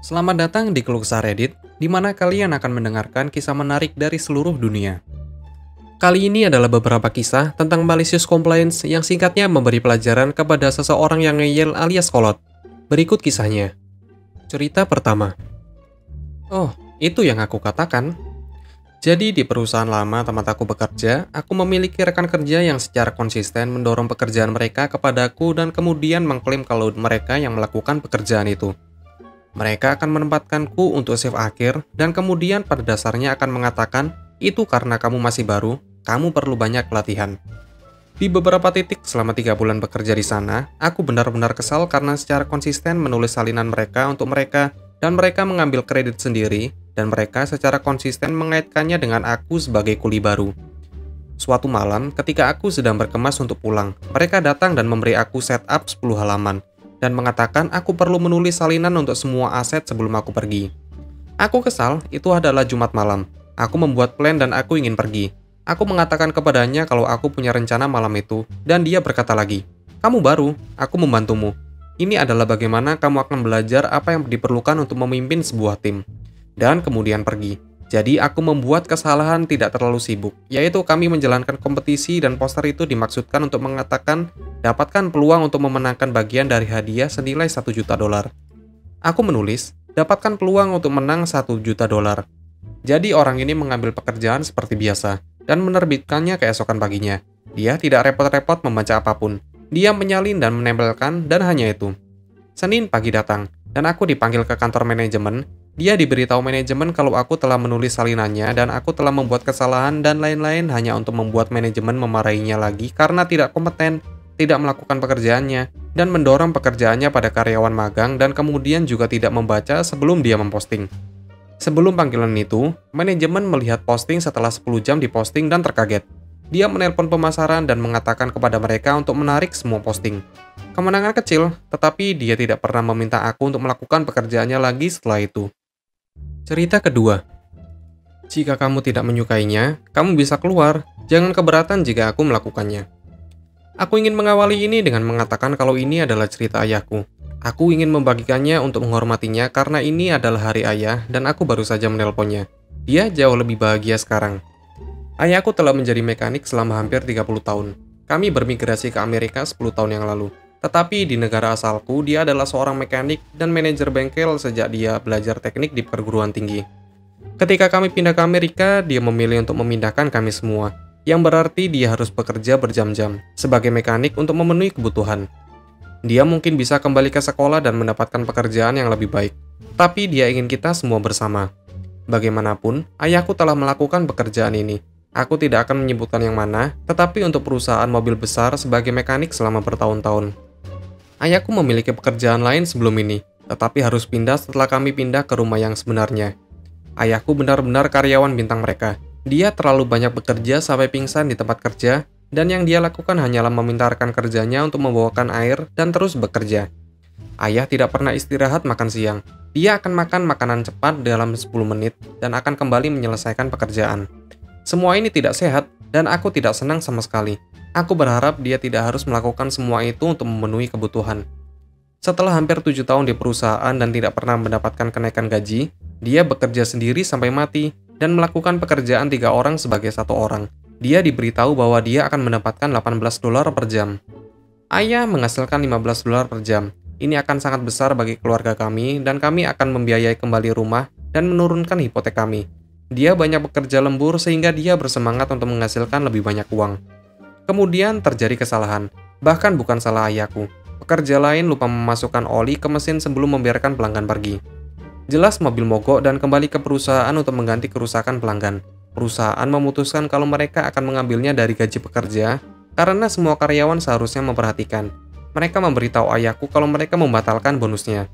Selamat datang di Keluh Kesah Reddit, di mana kalian akan mendengarkan kisah menarik dari seluruh dunia. Kali ini adalah beberapa kisah tentang malicious complaints yang singkatnya memberi pelajaran kepada seseorang yang ngeyel alias kolot. Berikut kisahnya. Cerita pertama. Oh, itu yang aku katakan. Jadi di perusahaan lama tempat aku bekerja, aku memiliki rekan kerja yang secara konsisten mendorong pekerjaan mereka kepadaku dan kemudian mengklaim kalau mereka yang melakukan pekerjaan itu. Mereka akan menempatkanku untuk shift akhir dan kemudian pada dasarnya akan mengatakan, itu karena kamu masih baru, kamu perlu banyak latihan. Di beberapa titik selama 3 bulan bekerja di sana, aku benar-benar kesal karena secara konsisten menulis salinan mereka untuk mereka dan mereka mengambil kredit sendiri dan mereka secara konsisten mengaitkannya dengan aku sebagai kuli baru. Suatu malam, ketika aku sedang berkemas untuk pulang, mereka datang dan memberi aku setup 10 halaman dan mengatakan aku perlu menulis salinan untuk semua aset sebelum aku pergi. Aku kesal, itu adalah Jumat malam. Aku membuat plan dan aku ingin pergi. Aku mengatakan kepadanya kalau aku punya rencana malam itu, dan dia berkata lagi, "Kamu baru, aku membantumu. Ini adalah bagaimana kamu akan belajar apa yang diperlukan untuk memimpin sebuah tim." Dan kemudian pergi. Jadi aku membuat kesalahan tidak terlalu sibuk, yaitu kami menjalankan kompetisi dan poster itu dimaksudkan untuk mengatakan dapatkan peluang untuk memenangkan bagian dari hadiah senilai $1 juta. Aku menulis, dapatkan peluang untuk menang $1 juta. Jadi orang ini mengambil pekerjaan seperti biasa, dan menerbitkannya keesokan paginya. Dia tidak repot-repot membaca apapun. Dia menyalin dan menempelkan, dan hanya itu. Senin pagi datang, dan aku dipanggil ke kantor manajemen. Dia diberitahu manajemen kalau aku telah menulis salinannya dan aku telah membuat kesalahan dan lain-lain hanya untuk membuat manajemen memarahinya lagi karena tidak kompeten, tidak melakukan pekerjaannya, dan mendorong pekerjaannya pada karyawan magang dan kemudian juga tidak membaca sebelum dia memposting. Sebelum panggilan itu, manajemen melihat posting setelah 10 jam diposting dan terkaget. Dia menelpon pemasaran dan mengatakan kepada mereka untuk menarik semua posting. Kemenangan kecil, tetapi dia tidak pernah meminta aku untuk melakukan pekerjaannya lagi setelah itu. Cerita kedua. Jika kamu tidak menyukainya, kamu bisa keluar. Jangan keberatan jika aku melakukannya. Aku ingin mengawali ini dengan mengatakan kalau ini adalah cerita ayahku. Aku ingin membagikannya untuk menghormatinya karena ini adalah hari ayah dan aku baru saja menelponnya. Dia jauh lebih bahagia sekarang. Ayahku telah menjadi mekanik selama hampir 30 tahun. Kami bermigrasi ke Amerika 10 tahun yang lalu. Tetapi di negara asalku, dia adalah seorang mekanik dan manajer bengkel sejak dia belajar teknik di perguruan tinggi. Ketika kami pindah ke Amerika, dia memilih untuk memindahkan kami semua, yang berarti dia harus bekerja berjam-jam sebagai mekanik untuk memenuhi kebutuhan. Dia mungkin bisa kembali ke sekolah dan mendapatkan pekerjaan yang lebih baik, tapi dia ingin kita semua bersama. Bagaimanapun, ayahku telah melakukan pekerjaan ini. Aku tidak akan menyebutkan yang mana, tetapi untuk perusahaan mobil besar sebagai mekanik selama bertahun-tahun. Ayahku memiliki pekerjaan lain sebelum ini, tetapi harus pindah setelah kami pindah ke rumah yang sebenarnya. Ayahku benar-benar karyawan bintang mereka. Dia terlalu banyak bekerja sampai pingsan di tempat kerja, dan yang dia lakukan hanyalah meminta rekan kerjanya untuk membawakan air dan terus bekerja. Ayah tidak pernah istirahat makan siang. Dia akan makan makanan cepat dalam 10 menit dan akan kembali menyelesaikan pekerjaan. Semua ini tidak sehat, dan aku tidak senang sama sekali. Aku berharap dia tidak harus melakukan semua itu untuk memenuhi kebutuhan. Setelah hampir 7 tahun di perusahaan dan tidak pernah mendapatkan kenaikan gaji, dia bekerja sendiri sampai mati dan melakukan pekerjaan 3 orang sebagai 1 orang. Dia diberitahu bahwa dia akan mendapatkan $18 per jam. Ayah menghasilkan $15 per jam. Ini akan sangat besar bagi keluarga kami dan kami akan membiayai kembali rumah dan menurunkan hipotek kami. Dia banyak bekerja lembur sehingga dia bersemangat untuk menghasilkan lebih banyak uang. Kemudian terjadi kesalahan, bahkan bukan salah ayahku. Pekerja lain lupa memasukkan oli ke mesin sebelum membiarkan pelanggan pergi. Jelas mobil mogok dan kembali ke perusahaan untuk mengganti kerusakan pelanggan. Perusahaan memutuskan kalau mereka akan mengambilnya dari gaji pekerja karena semua karyawan seharusnya memperhatikan. Mereka memberitahu ayahku kalau mereka membatalkan bonusnya.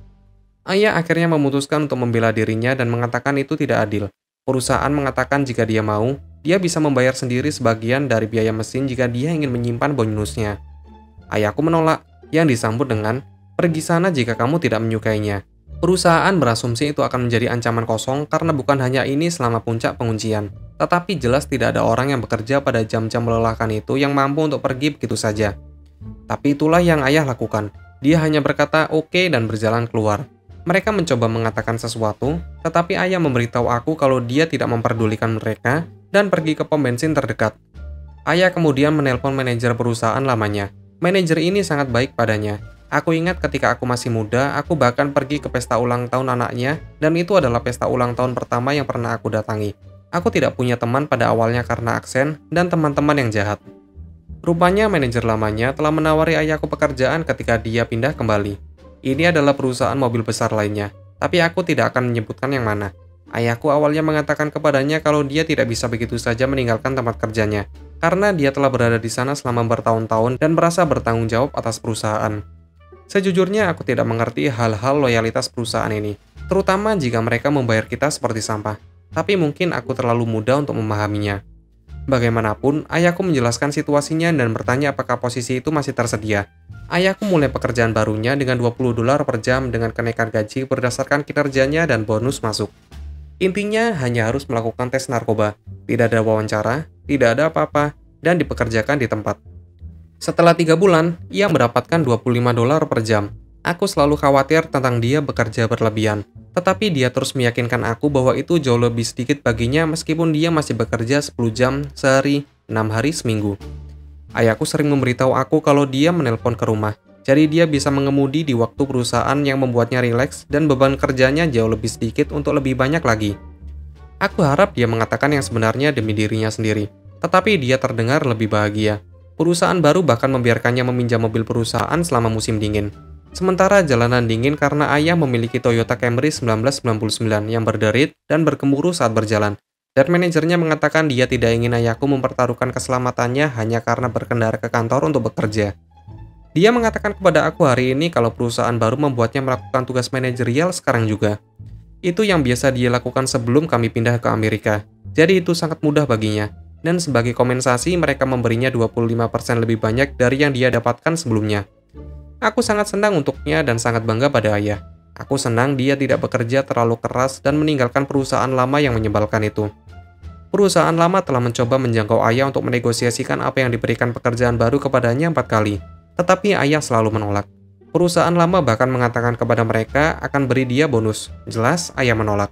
Ayah akhirnya memutuskan untuk membela dirinya dan mengatakan itu tidak adil. Perusahaan mengatakan jika dia mau, dia bisa membayar sendiri sebagian dari biaya mesin jika dia ingin menyimpan bonusnya. Ayahku menolak, yang disambut dengan, "Pergi sana jika kamu tidak menyukainya." Perusahaan berasumsi itu akan menjadi ancaman kosong karena bukan hanya ini selama puncak penguncian, tetapi jelas tidak ada orang yang bekerja pada jam-jam melelahkan itu yang mampu untuk pergi begitu saja. Tapi itulah yang ayah lakukan. Dia hanya berkata oke dan berjalan keluar. Mereka mencoba mengatakan sesuatu, tetapi ayah memberitahu aku kalau dia tidak memperdulikan mereka dan pergi ke pom bensin terdekat. Ayah kemudian menelpon manajer perusahaan lamanya. Manajer ini sangat baik padanya. Aku ingat ketika aku masih muda, aku bahkan pergi ke pesta ulang tahun anaknya, dan itu adalah pesta ulang tahun pertama yang pernah aku datangi. Aku tidak punya teman pada awalnya karena aksen dan teman-teman yang jahat. Rupanya manajer lamanya telah menawari ayahku pekerjaan ketika dia pindah kembali. Ini adalah perusahaan mobil besar lainnya, tapi aku tidak akan menyebutkan yang mana. Ayahku awalnya mengatakan kepadanya kalau dia tidak bisa begitu saja meninggalkan tempat kerjanya, karena dia telah berada di sana selama bertahun-tahun dan merasa bertanggung jawab atas perusahaan. Sejujurnya aku tidak mengerti hal-hal loyalitas perusahaan ini, terutama jika mereka membayar kita seperti sampah. Tapi mungkin aku terlalu muda untuk memahaminya. Bagaimanapun, ayahku menjelaskan situasinya dan bertanya apakah posisi itu masih tersedia. Ayahku mulai pekerjaan barunya dengan $20 per jam dengan kenaikan gaji berdasarkan kinerjanya dan bonus masuk. Intinya hanya harus melakukan tes narkoba, tidak ada wawancara, tidak ada apa-apa, dan dipekerjakan di tempat. Setelah 3 bulan, ia mendapatkan $25 per jam. Aku selalu khawatir tentang dia bekerja berlebihan, tetapi dia terus meyakinkan aku bahwa itu jauh lebih sedikit baginya meskipun dia masih bekerja 10 jam sehari, 6 hari seminggu. Ayahku sering memberitahu aku kalau dia menelpon ke rumah, jadi dia bisa mengemudi di waktu perusahaan yang membuatnya rileks dan beban kerjanya jauh lebih sedikit untuk lebih banyak lagi. Aku harap dia mengatakan yang sebenarnya demi dirinya sendiri, tetapi dia terdengar lebih bahagia. Perusahaan baru bahkan membiarkannya meminjam mobil perusahaan selama musim dingin. Sementara jalanan dingin karena ayah memiliki Toyota Camry 1999 yang berderit dan bergemuruh saat berjalan. Dan manajernya mengatakan dia tidak ingin ayahku mempertaruhkan keselamatannya hanya karena berkendara ke kantor untuk bekerja. Dia mengatakan kepada aku hari ini kalau perusahaan baru membuatnya melakukan tugas manajerial sekarang juga. Itu yang biasa dia lakukan sebelum kami pindah ke Amerika. Jadi itu sangat mudah baginya. Dan sebagai kompensasi mereka memberinya 25% lebih banyak dari yang dia dapatkan sebelumnya. Aku sangat senang untuknya dan sangat bangga pada ayah. Aku senang dia tidak bekerja terlalu keras dan meninggalkan perusahaan lama yang menyebalkan itu. Perusahaan lama telah mencoba menjangkau ayah untuk menegosiasikan apa yang diberikan pekerjaan baru kepadanya 4 kali, tetapi ayah selalu menolak. Perusahaan lama bahkan mengatakan kepada mereka akan beri dia bonus. Jelas, ayah menolak.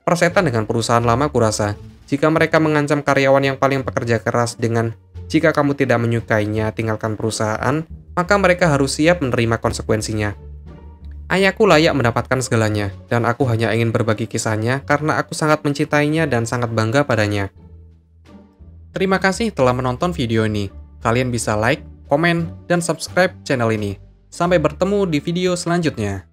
Persetan dengan perusahaan lama kurasa. Jika mereka mengancam karyawan yang paling pekerja keras dengan jika kamu tidak menyukainya, tinggalkan perusahaan, maka mereka harus siap menerima konsekuensinya. Ayahku layak mendapatkan segalanya, dan aku hanya ingin berbagi kisahnya karena aku sangat mencintainya dan sangat bangga padanya. Terima kasih telah menonton video ini. Kalian bisa like, komen, dan subscribe channel ini. Sampai bertemu di video selanjutnya.